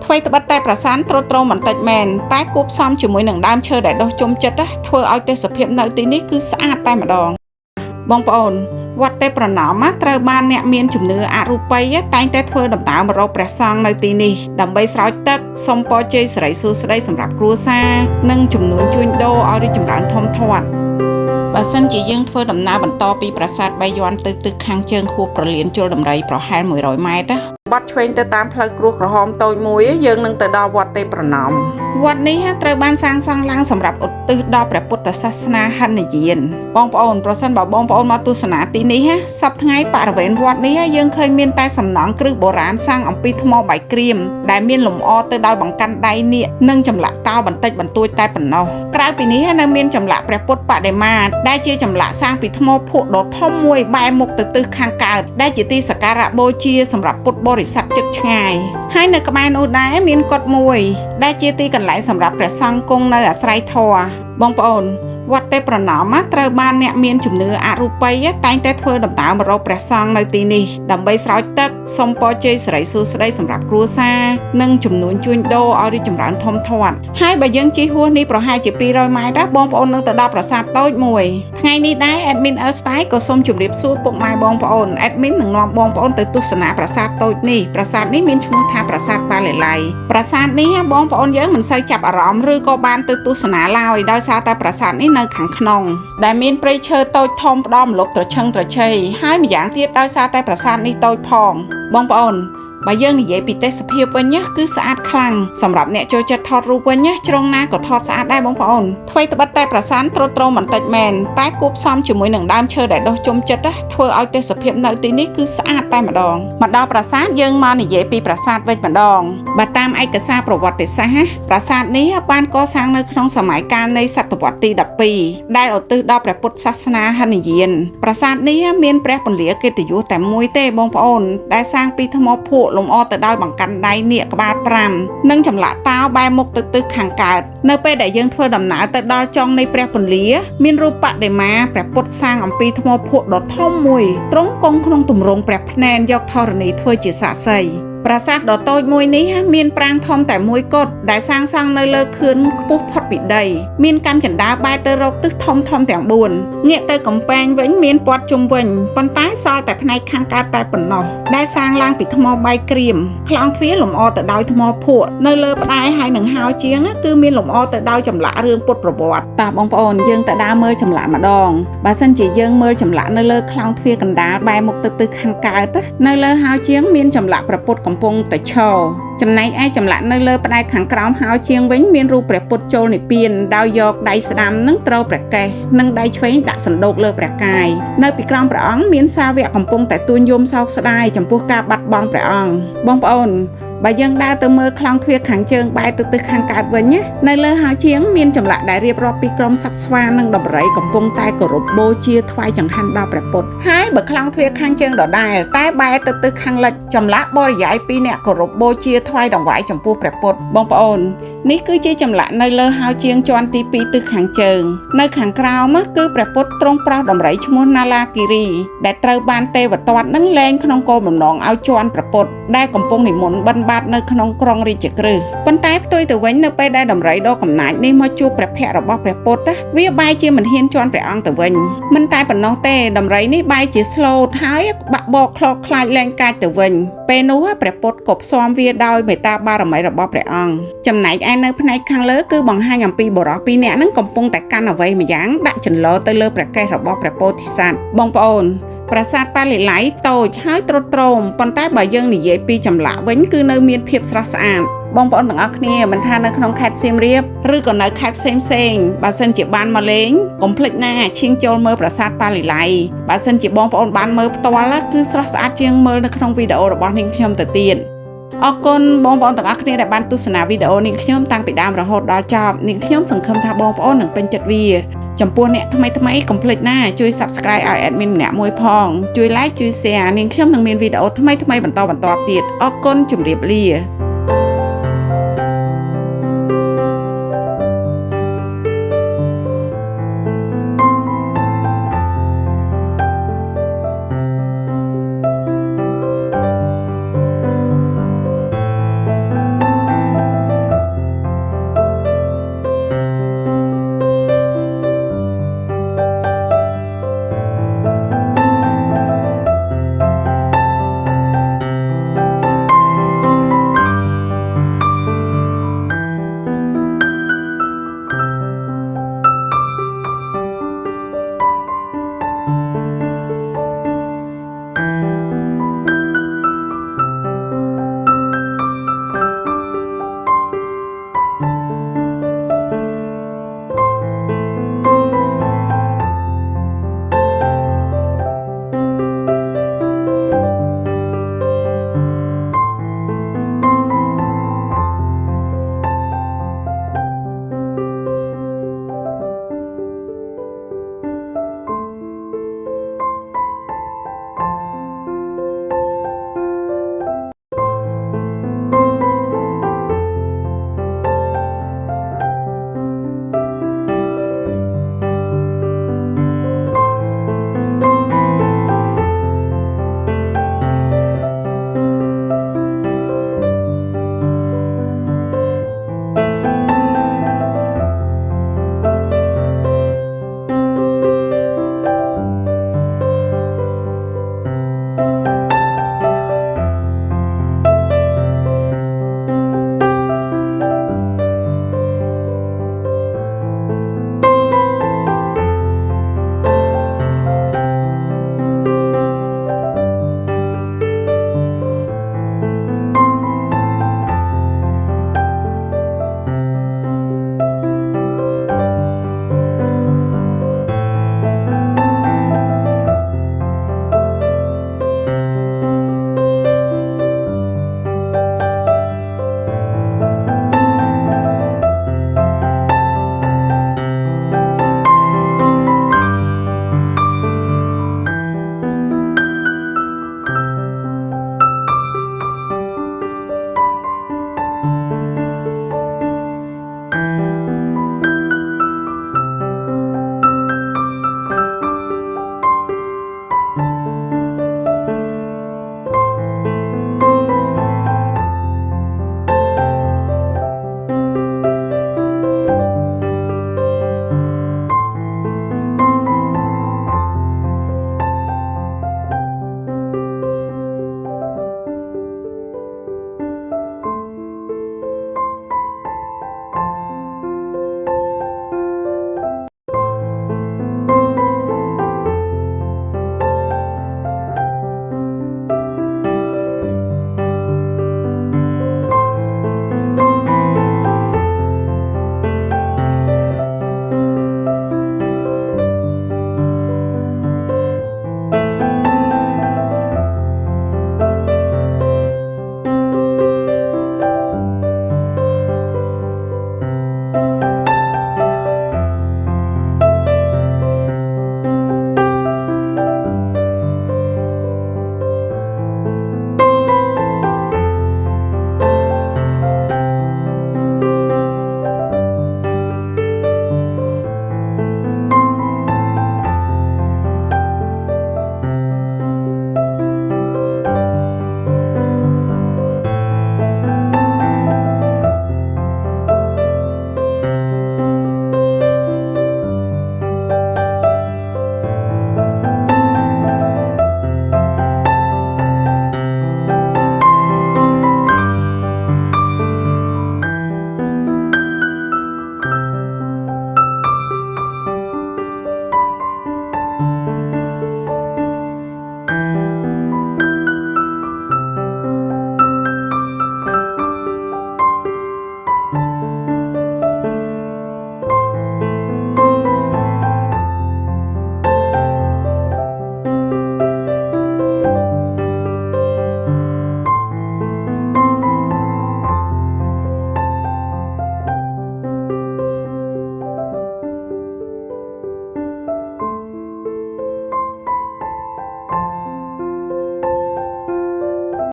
អ្វីត្បិតតែប្រាសាទទ្រុឌទ្រោមបន្តិចមែនតែគួបផ្សំជាមួយនឹងដើមឈើដែលដុះជុំចិត្តធ្វើឲ្យទេសភាពនៅទីនេះគឺស្អាតតែម្ដងបងប្អូនវត្តទេពប្រណមត្រូវបានអ្នកមានជំនឿអរូបីតែងតែធ្វើដំណើរមករកព្រះសង្ឃនៅទីនេះដើម្បីស្រោចទឹកសុំពរជ័យសិរីសួស្តីសម្រាប់គ្រួសារនិងជំនួញជួញដូរឲ្យរីកចម្រើនធំធាត់បើសិនជាយើងធ្វើដំណើរបន្តពីប្រាសាទបាយ័នទៅទិសខាងជើងខួបប្រលានជលដំរីប្រហែល100ម៉ែត្របត់ឆ្វេងទៅតាមផ្លូវគ្រួសក្រហមតូចមួយយើងនឹងទៅដល់វត្តទេពប្រណមវត្តនេះត្រូវបានសាងសង់ឡើងសម្រាប់ឧទ្ទិសដល់ព្រះពុទ្ធសាសនាហិនយានបងប្អូនប្រសិនបើបងប្អូនមកទស្សនាទីនេះសប្តាហ៍ថ្ងៃបរិវេណវត្តនេះយើងឃើញមានតែសំណង់គ្រឹះបុរាណសាងអំពីថ្មបាយក្រៀមដែលមានលម្អទៅដោយបង្កាន់ដៃនាគនិងចម្លាក់តោបន្តិចបន្តួចតែប៉ុណ្ណោះក្រៅពីនេះនៅមានចម្លាក់ព្រះពុទ្ធបដិមាដែលជាចម្លាក់សាងពីថ្មភក់ដ៏ធំមួយបែរមុខទៅទិសខាងកើតដែលជាទីសក្ការៈបូជាសម្រាប់ពុទ្ធបរិស័ទជិតឆ្ងាយហើយនៅក្បែរនោះដែរមានកុដិមួយដែលជាទីកន្លែងសម្រាប់ព្រះសង្ឃគង់នៅអាស្រ័យធម៌បងប្អូនវត្តទេពប្រណមត្រូវបានអ្នកមានជំនឿអរូបីតែងតែធ្វើដំណើរមករកព្រះសង្ឃនៅទីនេះដើម្បីស្រោចទឹកសុំពរជ័យសិរីសួស្តីសម្រាប់គ្រួសារនិងជំនួញជួញដូរឲ្យរីកចម្រើនធំធាត់ហើយបើយើងជិះហួសនេះប្រហែលជា200ម៉ែត្របងប្អូននឹងទៅដល់ប្រាសាទតូចមួយថ្ងៃនេះដែរ admin Elstyle ក៏សូមជម្រាបសួរពុកម៉ែបងប្អូន admin នឹងនាំបងប្អូនទៅទស្សនាប្រាសាទតូចនេះប្រាសាទនេះមានឈ្មោះថាប្រាសាទប៉ាលីឡៃប្រាសាទនេះបងប្អូនយើងមិនសូវចាប់អារម្មណ៍ឬក៏បានទៅទស្សនាឡើយដោយសារតែប្រាសាទនេះនៅខាងក្នុងដែលមានព្រៃឈើតូចធំផ្ដំម្លប់ត្រឈឹងត្រឈៃហើយម្យ៉ាងទៀតដោយសារតែប្រាសាទនេះតូចផងបងប្អូនបើយើងនិយាយពីទេសភាពវិញគឺស្អាតខ្លាំងសម្រាប់អ្នកចូលចិត្តថតរូបវិញជ្រុងណាក៏ថតស្អាតដែរបងប្អូនអ្វីត្បិតតែប្រាសាទទ្រុឌទ្រោមបន្តិចមែនតែគួបផ្សំជាមួយនឹងដើមឈើដែលដុះជុំចិត្តធ្វើឲ្យទេសភាពនៅទីនេះគឺស្អាតតែម្ដងមកដល់ប្រាសាទយើងមកនិយាយពីប្រាសាទវិញម្ដងបើតាមឯកសារប្រវត្តិសាស្ត្រប្រាសាទនេះបានកសាងនៅក្នុងសម័យកាលនៃសតវត្សទី12ដែលឧទ្ទិសដល់ព្រះពុទ្ធសាសនាហិនយានប្រាសាទនេះមានព្រះពន្លាកិត្តិយសតែមួយទេបងប្អូនដែលសាងពីថ្មភក់លម្អទៅដោយបង្កាន់ដៃនាគក្បាល5និងចម្លាក់តោបែរមុខទៅទិសខាងកើតនៅពេលដែលយើងធ្វើដំណើរទៅដល់ចុងនៃព្រះពន្លាមានរូបបដិមាព្រះពុទ្ធសាងអំពីថ្មភក់ដ៏ធំមួយទ្រង់គង់ក្នុងទម្រង់ព្រះភ្នែនយកធរណីធ្វើជាសាក្សីប្រាសាទដ៏តូចមួយនេះមានប្រាង្គធំតែមួយគត់ដែលសាងសង់នៅលើខឿនខ្ពស់ផុតពីដីមានកាំជណ្ដើរបែរទៅរកទិសធំទាំង4ងាកទៅកំពែងវិញមានព័ទ្ធជុំវិញប៉ុន្តែសល់តែផ្នែកខាងកើតតែប៉ុណ្ណោះដែលសាងឡើងពីថ្មបាយក្រៀមក្លោងទ្វារលម្អទៅដោយថ្មភក់នៅលើផ្តែរហើយនឹងហោជាងគឺមានលម្អទៅដោយចម្លាក់រឿងពុទ្ធប្រវត្តិតើបងប្អូនយើងទៅដើរមើលចម្លាក់ម្ដងបើសិនជាយើងមើលចម្លាក់នៅលើក្លោងទ្វារកណ្ដាលបែរមុខទៅទិសខាងកើតនៅលើហោជាងមានចម្លាក់ព្រះពុទ្ធកំពុងតែឈរចំណែកឯចម្លាក់នៅលើផ្នែកខាងក្រោមហោជាងវិញមានរូបព្រះពុទ្ធចូលនិព្វានដោយយកដៃស្ដាំនិងទ្រព្រះកេសនិងដៃឆ្វេងដាក់សណ្ដូកលើព្រះកាយនៅពីក្រោមព្រះអង្គមានសាវកកំពុងតែទួញយំសោកស្ដាយចំពោះការបាត់បង់ព្រះអង្គបងប្អូនបើយើងដើរទៅមើលក្លោងទ្វារខាងជើងបែរទៅទិសខាងកើតវិញនៅលើហោជាងមានចម្លាក់ដែលរៀបរាប់ពីក្រុមសត្វស្វានិងដំរីកំពុងតែគោរពបូជាថ្វាយចង្ហាន់ដល់ព្រះពុទ្ធហើយបើក្លោងទ្វារខាងជើងដដែលតែបែរទៅទិសខាងលិចចម្លាក់បរិយាយពីអ្នកគោរពបូជាថ្វាយដង្វាយចំពោះព្រះពុទ្ធបងប្អូននេះគឺជាចម្លាក់នៅលើហោជាងជាន់ទី2ទិសខាងជើងនៅខាងក្រោមគឺព្រះពុទ្ធទ្រង់ប្រោសដំរីឈ្មោះណាឡាគិរីដែលត្រូវបានទេវទត្តនឹងលែងក្នុងគោលបំណងឲ្យជាន់ព្រះពុទ្ធដែលកំពុងនិមន្តបិណ្ឌបាតនៅក្នុងក្រុងរាជក្រឹសប៉ុន្តែផ្ទុយទៅវិញនៅពេលដែលដំរីដ៏កំណាចនេះមកជួបព្រះភ័ក្ត្ររបស់ព្រះពុទ្ធវាបែរជាមិនហ៊ានជាន់ព្រះអង្គទៅវិញមិនតែប៉ុណ្ណោះទេដំរីនេះបែរជាស្លូតហើយបាក់បកខ្លោចខ្លាចលែងកាចទៅវិញពេលនោះព្រះពុទ្ធក៏ផ្សំវាដោយមេត្តាបារមីរបស់ព្រះអង្គចំណែកឯនៅផ្នែកខាងលើគឺបង្ហាញអំពីបុរស2នាក់នឹងកំពុងតែកាន់អ្វីម្យ៉ាងដាក់ចន្លរទៅលើព្រះកេសរបស់ព្រះពោធិសត្វបងប្អូនប្រាសាទប៉ាលីឡៃតូចហើយទ្រុឌទ្រោមប៉ុន្តែបើយើងនិយាយពីចម្លាក់វិញគឺនៅមានភាពស្រស់ស្អាតបងប្អូនទាំងអស់គ្នាមិនថានៅក្នុងខេត្តសៀមរាបឬក៏នៅខេត្តផ្សេងបើសិនជាបានមកលេងកុំភ្លេចណាឈានចូលមើលប្រាសាទប៉ាលីឡៃបើសិនជាបងប្អូនបានមើលផ្ទាល់គឺស្រស់ស្អាតជាងមើលនៅក្នុងវីដេអូរបស់នាងខ្ញុំទៅទៀតអរគុណបងប្អូនទាំងអស់គ្នាដែលបានទស្សនាវីដេអូនាងខ្ញុំតាំងពីដើមរហូតដល់ចប់នាងខ្ញុំសង្ឃឹមថាបងប្អូននឹងពេញចិត្តវាចំពោះអ្នកថ្មីកុំភ្លេចណាជួយ Subscribe ឲ្យ admin ម្នាក់មួយផងជួយ Like ជួយ Share នាងខ្ញុំនឹងមានវីដេអូថ្មីបន្តទៀតអរគុណជម្រាបលា